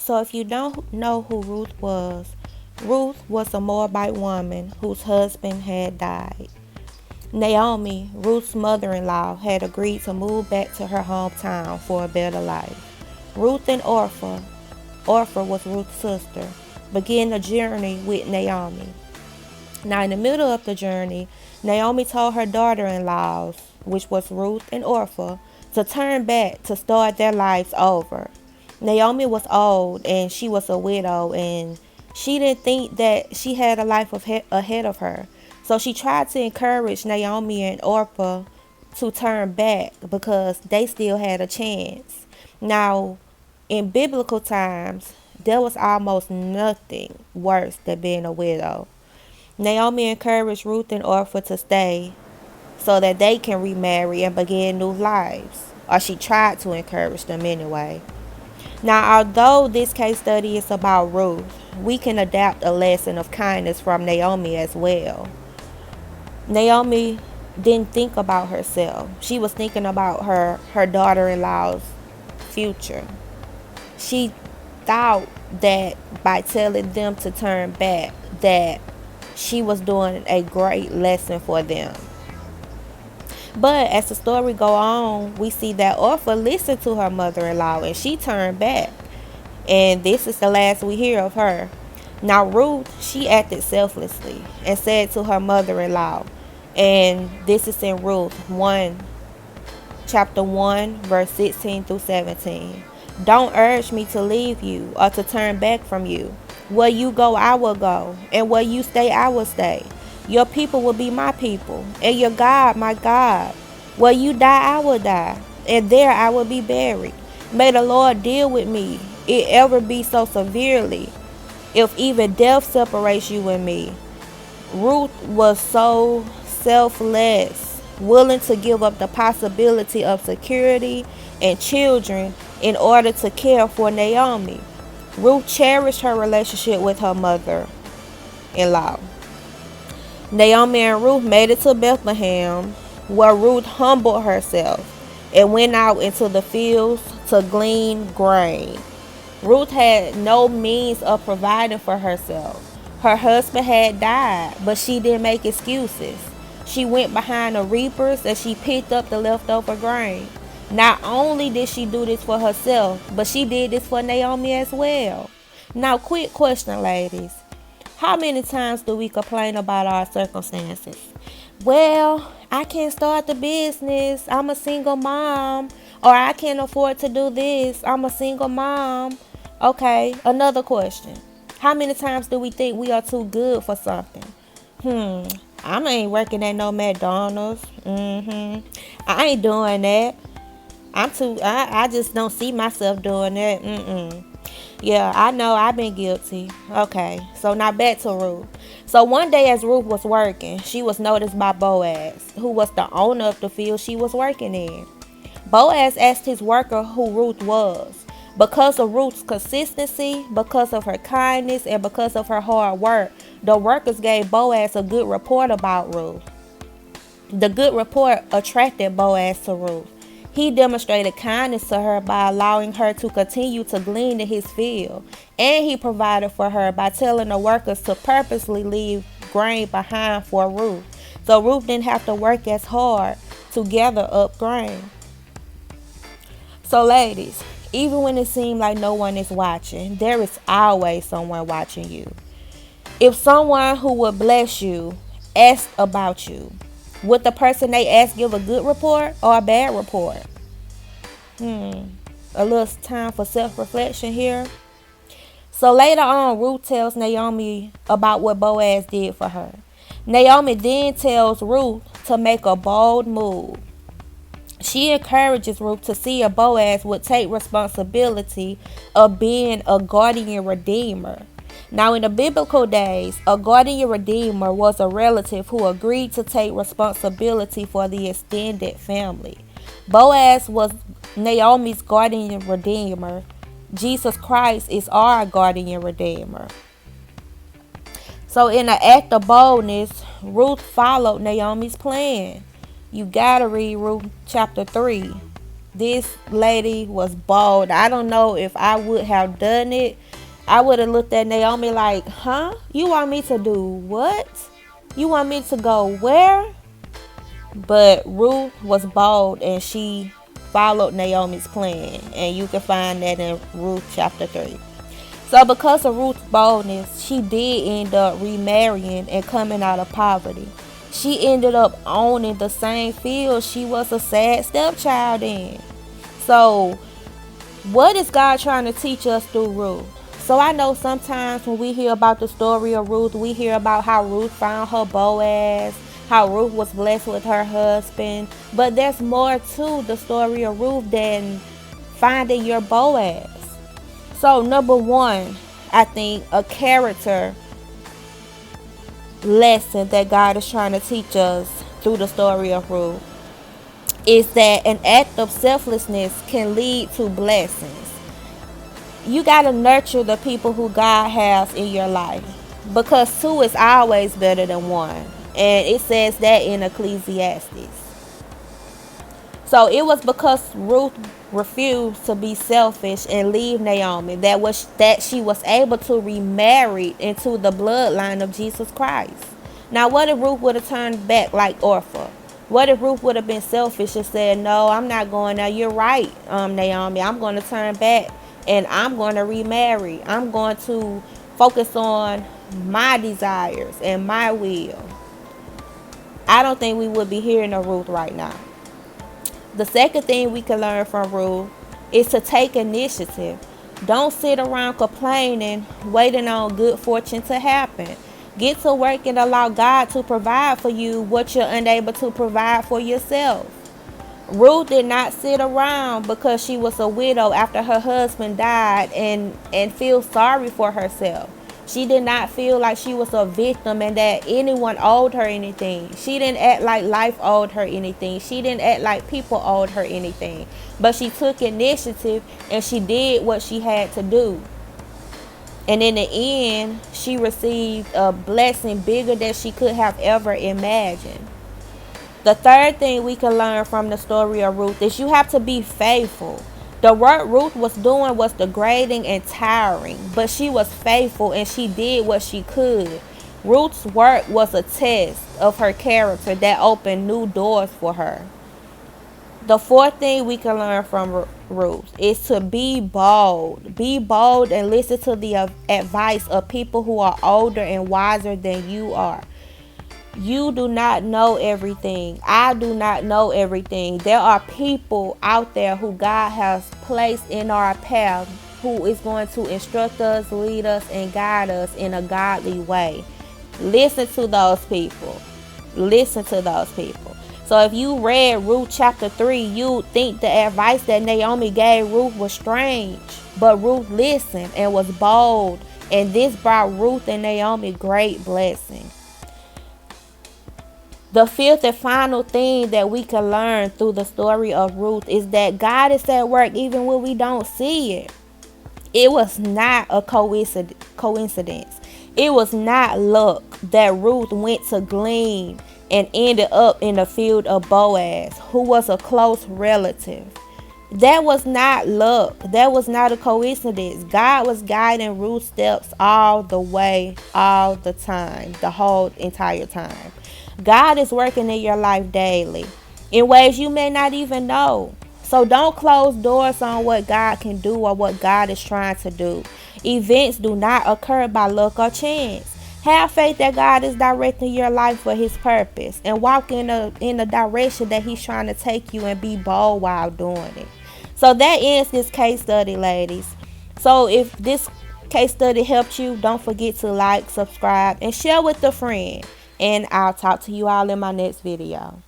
So if you don't know who Ruth was a Moabite woman whose husband had died. Naomi, Ruth's mother-in-law, had agreed to move back to her hometown for a better life. Ruth and Orpah was Ruth's sister, began the journey with Naomi. Now, in the middle of the journey, Naomi told her daughter-in-laws, which was Ruth and Orpah, to turn back to start their lives over. Naomi was old and she was a widow, and she didn't think that she had a life ahead of her. So she tried to encourage Naomi and Orpah to turn back because they still had a chance. Now, in biblical times, there was almost nothing worse than being a widow. Naomi encouraged Ruth and Orpah to stay so that they can remarry and begin new lives. Or she tried to encourage them anyway. Now, although this case study is about Ruth, we can adapt a lesson of kindness from Naomi as well. Naomi didn't think about herself. She was thinking about her daughter-in-law's future. She thought that by telling them to turn back, that she was doing a great lesson for them. But as the story go on, we see that Orpha listened to her mother-in-law and she turned back. And this is the last we hear of her. Now Ruth, she acted selflessly and said to her mother-in-law, and this is in Ruth 1, chapter 1, verse 16 through 17. Don't urge me to leave you or to turn back from you. Where you go, I will go, and where you stay, I will stay. Your people will be my people, and your God, my God. Where you die, I will die, and there I will be buried. May the Lord deal with me, it ever be so severely, if even death separates you and me. Ruth was so selfless, willing to give up the possibility of security and children in order to care for Naomi. Ruth cherished her relationship with her mother-in-law. Naomi and Ruth made it to Bethlehem, where Ruth humbled herself and went out into the fields to glean grain. Ruth had no means of providing for herself. Her husband had died, but she didn't make excuses. She went behind the reapers and she picked up the leftover grain. Not only did she do this for herself, but she did this for Naomi as well. Now, quick question, ladies. How many times do we complain about our circumstances? Well, I can't start the business. I'm a single mom. Or I can't afford to do this. I'm a single mom. Okay, another question. How many times do we think we are too good for something? I ain't working at no McDonald's. I ain't doing that. I just don't see myself doing that. Yeah, I know I've been guilty. Okay, so now back to Ruth. So one day as Ruth was working, she was noticed by Boaz, who was the owner of the field she was working in. Boaz asked his worker who Ruth was. Because of Ruth's consistency, because of her kindness, and because of her hard work, the workers gave Boaz a good report about Ruth. The good report attracted Boaz to Ruth. He demonstrated kindness to her by allowing her to continue to glean in his field, and he provided for her by telling the workers to purposely leave grain behind for Ruth, so Ruth didn't have to work as hard to gather up grain. So ladies, even when it seems like no one is watching, there is always someone watching you. If someone who would bless you asked about you, would the person they ask give a good report or a bad report? A little time for self-reflection here. So later on, Ruth tells Naomi about what Boaz did for her. Naomi then tells Ruth to make a bold move. She encourages Ruth to see if Boaz would take responsibility of being a guardian redeemer. Now, in the biblical days, a guardian redeemer was a relative who agreed to take responsibility for the extended family. Boaz was Naomi's guardian redeemer. Jesus Christ is our guardian redeemer. So in an act of boldness, Ruth followed Naomi's plan. You gotta read Ruth chapter 3. This lady was bold. I don't know if I would have done it. I would have looked at Naomi like, huh? You want me to do what? You want me to go where? But Ruth was bold and she followed Naomi's plan. And you can find that in Ruth chapter 3. So because of Ruth's boldness, she did end up remarrying and coming out of poverty. She ended up owning the same field she was a sad stepchild in. So what is God trying to teach us through Ruth? So I know sometimes when we hear about the story of Ruth, we hear about how Ruth found her Boaz, how Ruth was blessed with her husband. But there's more to the story of Ruth than finding your Boaz. So number one, I think a character lesson that God is trying to teach us through the story of Ruth is that an act of selflessness can lead to blessings. You got to nurture the people who God has in your life, because two is always better than one. And it says that in Ecclesiastes. So it was because Ruth refused to be selfish and leave Naomi that she was able to remarry into the bloodline of Jesus Christ. Now, what if Ruth would have turned back like Orpha? What if Ruth would have been selfish and said, "No, I'm not going now. You're right, Naomi. I'm going to turn back and I'm going to remarry. I'm going to focus on my desires and my will." I don't think we would be hearing of Ruth right now. The second thing we can learn from Ruth is to take initiative. Don't sit around complaining, waiting on good fortune to happen. Get to work and allow God to provide for you what you're unable to provide for yourself. Ruth did not sit around because she was a widow after her husband died and feel sorry for herself. She did not feel like she was a victim and that anyone owed her anything. She didn't act like life owed her anything. She didn't act like people owed her anything. But she took initiative and she did what she had to do. And in the end, she received a blessing bigger than she could have ever imagined. The third thing we can learn from the story of Ruth is you have to be faithful. The work Ruth was doing was degrading and tiring, but she was faithful and she did what she could. Ruth's work was a test of her character that opened new doors for her. The fourth thing we can learn from Ruth is to be bold. Be bold and listen to the advice of people who are older and wiser than you are. You do not know everything. I do not know everything. There are people out there who God has placed in our path who is going to instruct us, lead us, and guide us in a godly way. Listen to those people. Listen to those people. So if you read Ruth chapter 3, you'd think the advice that Naomi gave Ruth was strange. But Ruth listened and was bold. And this brought Ruth and Naomi great blessing. The fifth and final thing that we can learn through the story of Ruth is that God is at work even when we don't see it. It was not a coincidence. It was not luck that Ruth went to glean and ended up in the field of Boaz, who was a close relative. That was not luck. That was not a coincidence. God was guiding Ruth's steps all the way, all the time, the whole entire time. God is working in your life daily in ways you may not even know. So don't close doors on what God can do or what God is trying to do. Events do not occur by luck or chance. Have faith that God is directing your life for his purpose and walk in the direction that he's trying to take you, and be bold while doing it. So that ends this case study, ladies. So if this case study helped you, don't forget to like, subscribe, and share with a friend. And I'll talk to you all in my next video.